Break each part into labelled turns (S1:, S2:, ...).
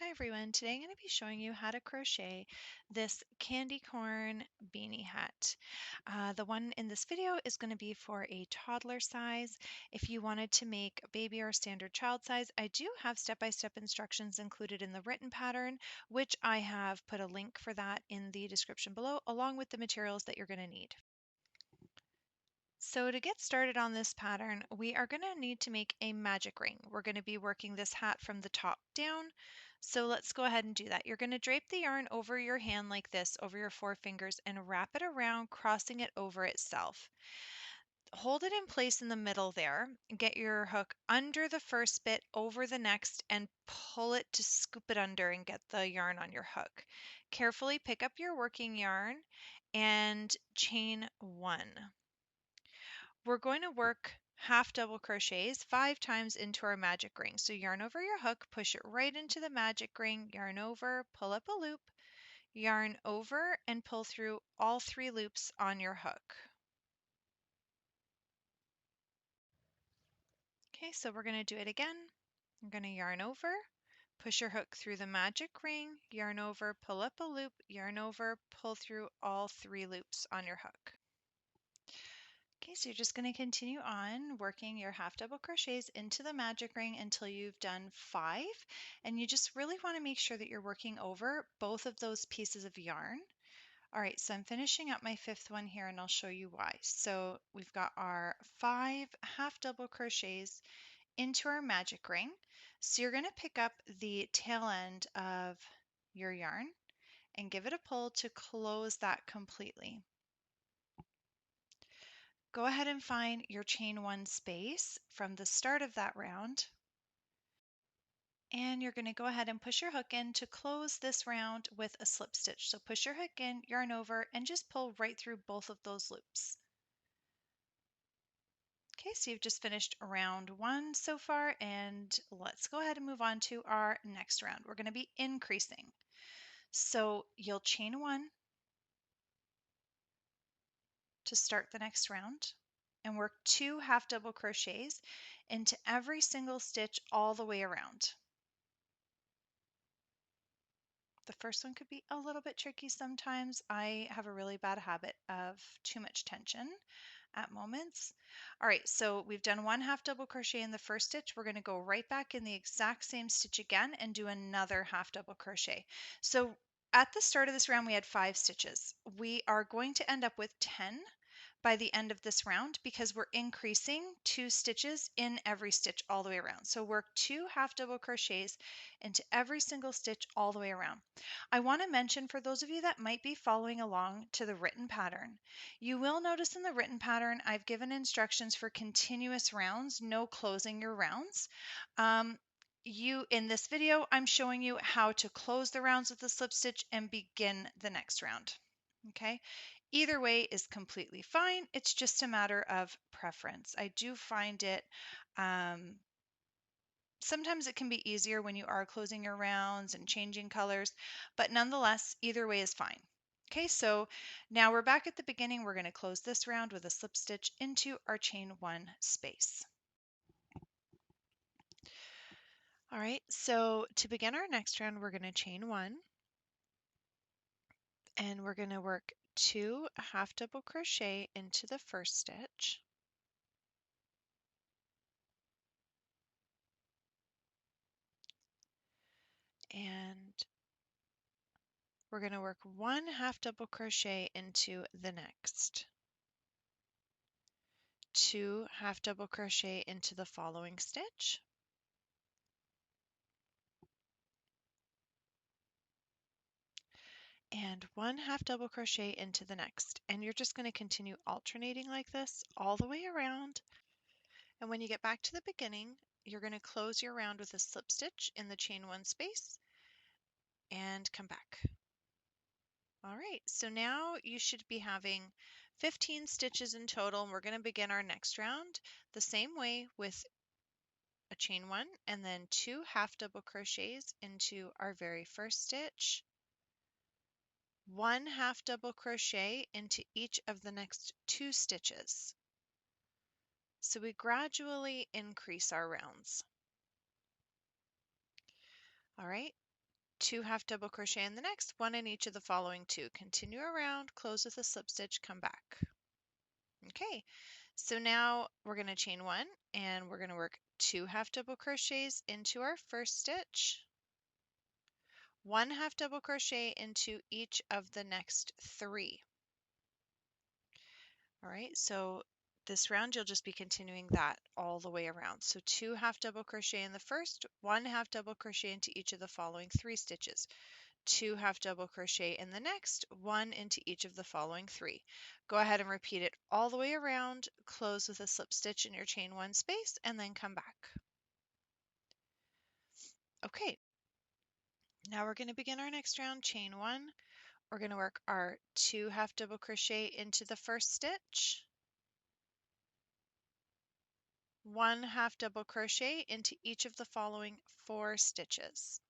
S1: Hi everyone, today I'm going to be showing you how to crochet this candy corn beanie hat. The one in this video is going to be for a toddler size. If you wanted to make a baby or standard child size, I do have step-by-step instructions included in the written pattern, which I have put a link for that in the description below, along with the materials that you're going to need. So to get started on this pattern, we are going to need to make a magic ring. We're going to be working this hat from the top down. So let's go ahead and do that. You're going to drape the yarn over your hand like this, over your four fingers, and wrap it around, crossing it over itself. Hold it in place in the middle there. Get your hook under the first bit, over the next, and pull it to scoop it under and get the yarn on your hook. Carefully pick up your working yarn and chain one. We're going to work half double crochets 5 times into our magic ring. So yarn over your hook, push it right into the magic ring, yarn over, pull up a loop, yarn over, and pull through all 3 loops on your hook. Okay, so we're going to do it again. You're going to yarn over, push your hook through the magic ring, yarn over, pull up a loop, yarn over, pull through all 3 loops on your hook. Okay, so you're just going to continue on working your half double crochets into the magic ring until you've done 5, and you just really want to make sure that you're working over both of those pieces of yarn. All right, so I'm finishing up my 5th one here and I'll show you why. So we've got our 5 half double crochets into our magic ring. So you're going to pick up the tail end of your yarn and give it a pull to close that completely. Go ahead and find your chain 1 space from the start of that round, and you're going to go ahead and push your hook in to close this round with a slip stitch. So push your hook in, yarn over, and just pull right through both of those loops. Okay, so you've just finished round 1 so far, and let's go ahead and move on to our next round. We're going to be increasing. So you'll chain 1 to start the next round and work 2 half double crochets into every single stitch all the way around. The first one could be a little bit tricky sometimes. I have a really bad habit of too much tension at moments. All right, so we've done 1 half double crochet in the first stitch. We're going to go right back in the exact same stitch again and do another half double crochet. So at the start of this round, we had 5 stitches. We are going to end up with 10 by the end of this round because we're increasing 2 stitches in every stitch all the way around. So work 2 half double crochets into every single stitch all the way around. I want to mention for those of you that might be following along to the written pattern, you will notice in the written pattern I've given instructions for continuous rounds, no closing your rounds. In this video, I'm showing you how to close the rounds with the slip stitch and begin the next round. Okay, either way is completely fine. It's just a matter of preference. I do find it sometimes it can be easier when you are closing your rounds and changing colors, but nonetheless, either way is fine. Okay, so now we're back at the beginning. We're going to close this round with a slip stitch into our chain 1 space. All right, so to begin our next round, we're going to chain 1 and we're going to work 2 half double crochet into the first stitch. And we're going to work 1 half double crochet into the next. 2 half double crochet into the following stitch. And 1 half double crochet into the next. And you're just going to continue alternating like this all the way around. And when you get back to the beginning, you're going to close your round with a slip stitch in the chain 1 space and come back. All right, so now you should be having 15 stitches in total, and we're going to begin our next round the same way with a chain 1 and then 2 half double crochets into our very first stitch, 1 half double crochet into each of the next 2 stitches. So we gradually increase our rounds. All right, 2 half double crochet in the next, 1 in each of the following 2. Continue around, close with a slip stitch, come back. Okay, so now we're going to chain 1 and we're going to work 2 half double crochets into our first stitch, 1 half double crochet into each of the next 3. All right, so this round you'll just be continuing that all the way around. So 2 half double crochet in the first, 1 half double crochet into each of the following 3 stitches, 2 half double crochet in the next, 1 into each of the following 3. Go ahead and repeat it all the way around, close with a slip stitch in your chain 1 space, and then come back. Okay, now we're going to begin our next round, chain 1. We're going to work our 2 half double crochet into the first stitch, 1 half double crochet into each of the following 4 stitches.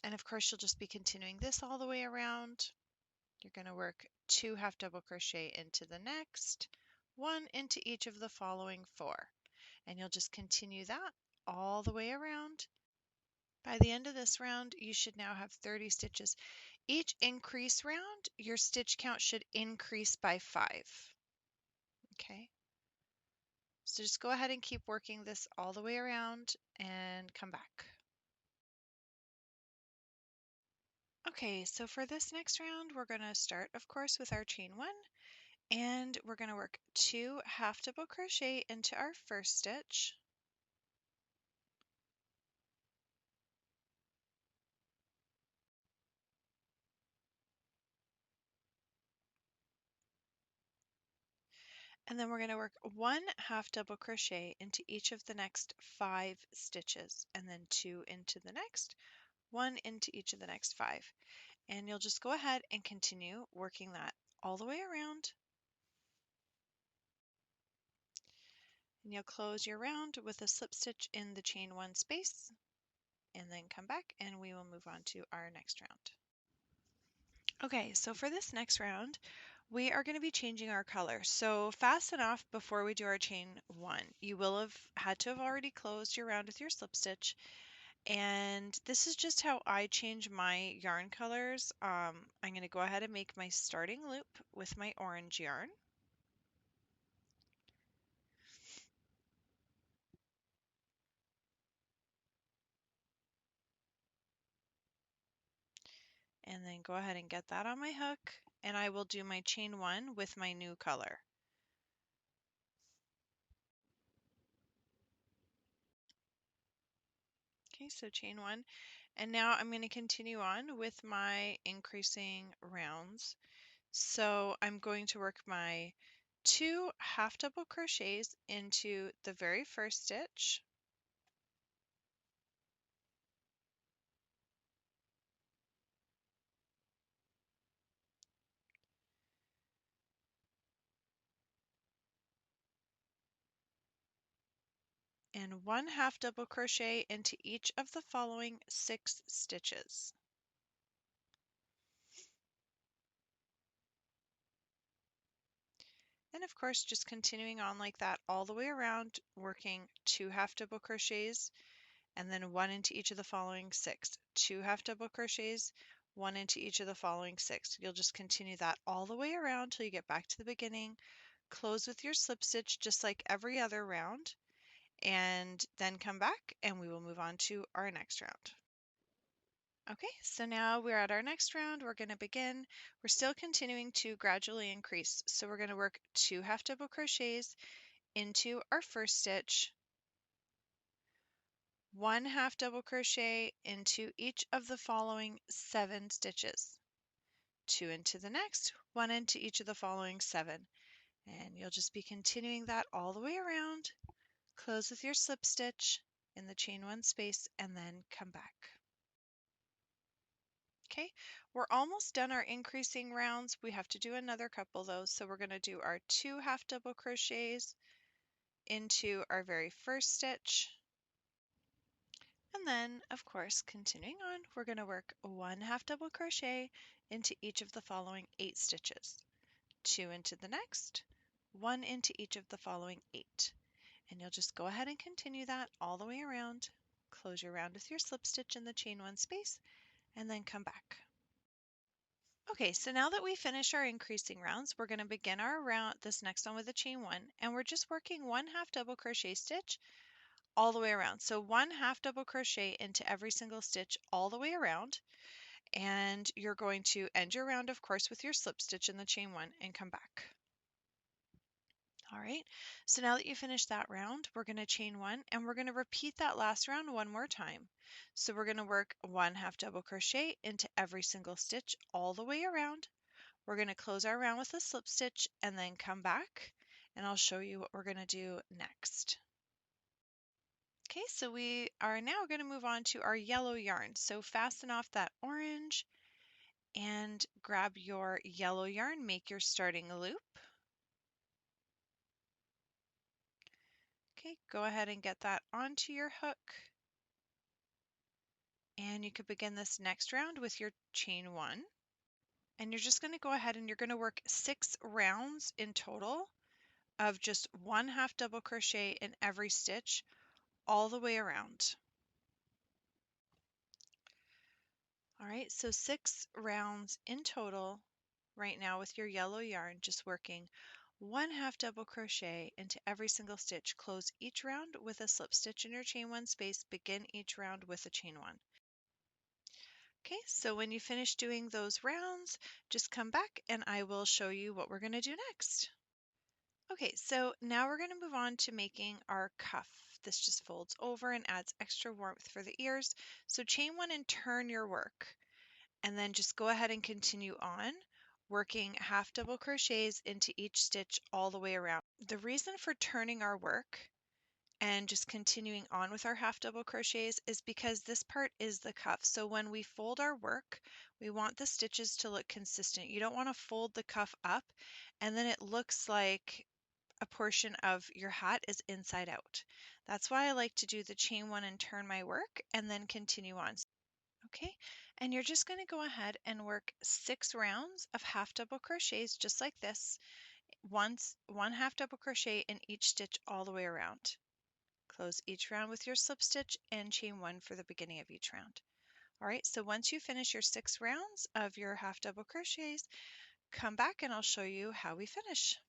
S1: And of course, you'll just be continuing this all the way around. You're going to work 2 half double crochet into the next, 1 into each of the following 4. And you'll just continue that all the way around. By the end of this round, you should now have 30 stitches. Each increase round, your stitch count should increase by 5. Okay, so just go ahead and keep working this all the way around and come back. Okay, so for this next round, we're going to start, of course, with our chain 1, and we're going to work 2 half double crochet into our first stitch, and then we're going to work 1 half double crochet into each of the next 5 stitches, and then 2 into the next, 1 into each of the next 5. And you'll just go ahead and continue working that all the way around. And you'll close your round with a slip stitch in the chain 1 space, and then come back and we will move on to our next round. Okay, so for this next round, we are going to be changing our color. So fasten off before we do our chain 1. You will have had to have already closed your round with your slip stitch. And this is just how I change my yarn colors. I'm going to go ahead and make my starting loop with my orange yarn. And then go ahead and get that on my hook. And I will do my chain 1 with my new color. Okay, so chain 1. And now I'm going to continue on with my increasing rounds. So I'm going to work my 2 half double crochets into the very first stitch, and 1 half double crochet into each of the following 6 stitches. And of course, just continuing on like that all the way around, working 2 half double crochets and then 1 into each of the following 6. 2 half double crochets, 1 into each of the following 6. You'll just continue that all the way around till you get back to the beginning. Close with your slip stitch just like every other round, and then come back and we will move on to our next round. Okay, so now we're at our next round. We're going to begin. We're still continuing to gradually increase. So we're going to work 2 half double crochets into our first stitch, 1 half double crochet into each of the following 7 stitches, 2 into the next, 1 into each of the following 7. And you'll just be continuing that all the way around. Close with your slip stitch in the chain 1 space and then come back. Okay, we're almost done our increasing rounds. We have to do another couple though, so we're going to do our 2 half double crochets into our very first stitch, And then, of course, continuing on, we're going to work 1 half double crochet into each of the following 8 stitches, 2 into the next, 1 into each of the following 8. And you'll just go ahead and continue that all the way around. Close your round with your slip stitch in the chain 1 space, and then come back. Okay, so now that we finish our increasing rounds, we're going to begin our round, this next one with a chain 1, and we're just working 1 half double crochet stitch all the way around. So 1 half double crochet into every single stitch all the way around, and you're going to end your round, of course, with your slip stitch in the chain 1 and come back. All right, so now that you finished that round, we're going to chain 1 and we're going to repeat that last round one more time. So we're going to work 1 half double crochet into every single stitch all the way around. We're going to close our round with a slip stitch and then come back, and I'll show you what we're going to do next. Okay, so we are now going to move on to our yellow yarn. So fasten off that orange and grab your yellow yarn, make your starting loop. Okay, go ahead and get that onto your hook. And you could begin this next round with your chain 1. And you're just going to go ahead and you're going to work 6 rounds in total of just 1 half double crochet in every stitch all the way around. All right, so 6 rounds in total right now with your yellow yarn, just working 1 half double crochet into every single stitch. Close each round with a slip stitch in your chain 1 space. Begin each round with a chain 1. Okay, so when you finish doing those rounds, just come back and I will show you what we're going to do next. Okay, so now we're going to move on to making our cuff. This just folds over and adds extra warmth for the ears. So chain 1 and turn your work, and then just go ahead and continue on working half double crochets into each stitch all the way around. The reason for turning our work and just continuing on with our half double crochets is because this part is the cuff. So when we fold our work, we want the stitches to look consistent. You don't want to fold the cuff up and then it looks like a portion of your hat is inside out. That's why I like to do the chain 1 and turn my work and then continue on. Okay, and you're just going to go ahead and work 6 rounds of half double crochets just like this. One half double crochet in each stitch all the way around. Close each round with your slip stitch and chain 1 for the beginning of each round. All right, so once you finish your 6 rounds of your half double crochets, come back and I'll show you how we finish.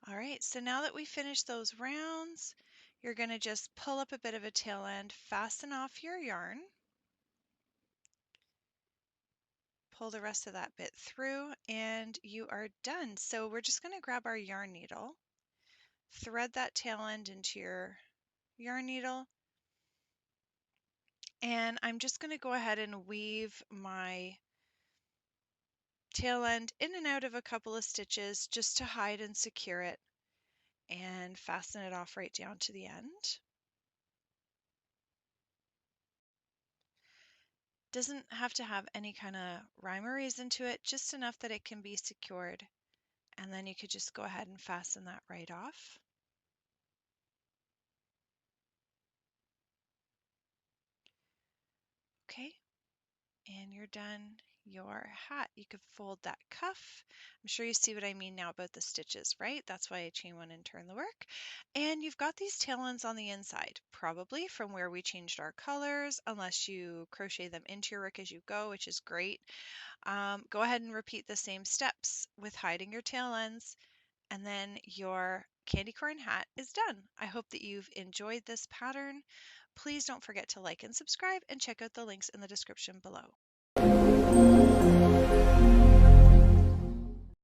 S1: All right, so now that we finished those rounds, you're going to just pull up a bit of a tail end, fasten off your yarn, pull the rest of that bit through, and you are done. So we're just going to grab our yarn needle, thread that tail end into your yarn needle, and I'm just going to go ahead and weave my tail end in and out of a couple of stitches just to hide and secure it, and fasten it off right down to the end. Doesn't have to have any kind of rhyme or reason to it, just enough that it can be secured. And then you could just go ahead and fasten that right off. Okay, and you're done your hat. You could fold that cuff. I'm sure you see what I mean now about the stitches, right? That's why I chain 1 and turn the work. And you've got these tail ends on the inside, probably from where we changed our colors, unless you crochet them into your work as you go, which is great. Go ahead and repeat the same steps with hiding your tail ends, and then your candy corn hat is done. I hope that you've enjoyed this pattern. Please don't forget to like and subscribe and check out the links in the description below.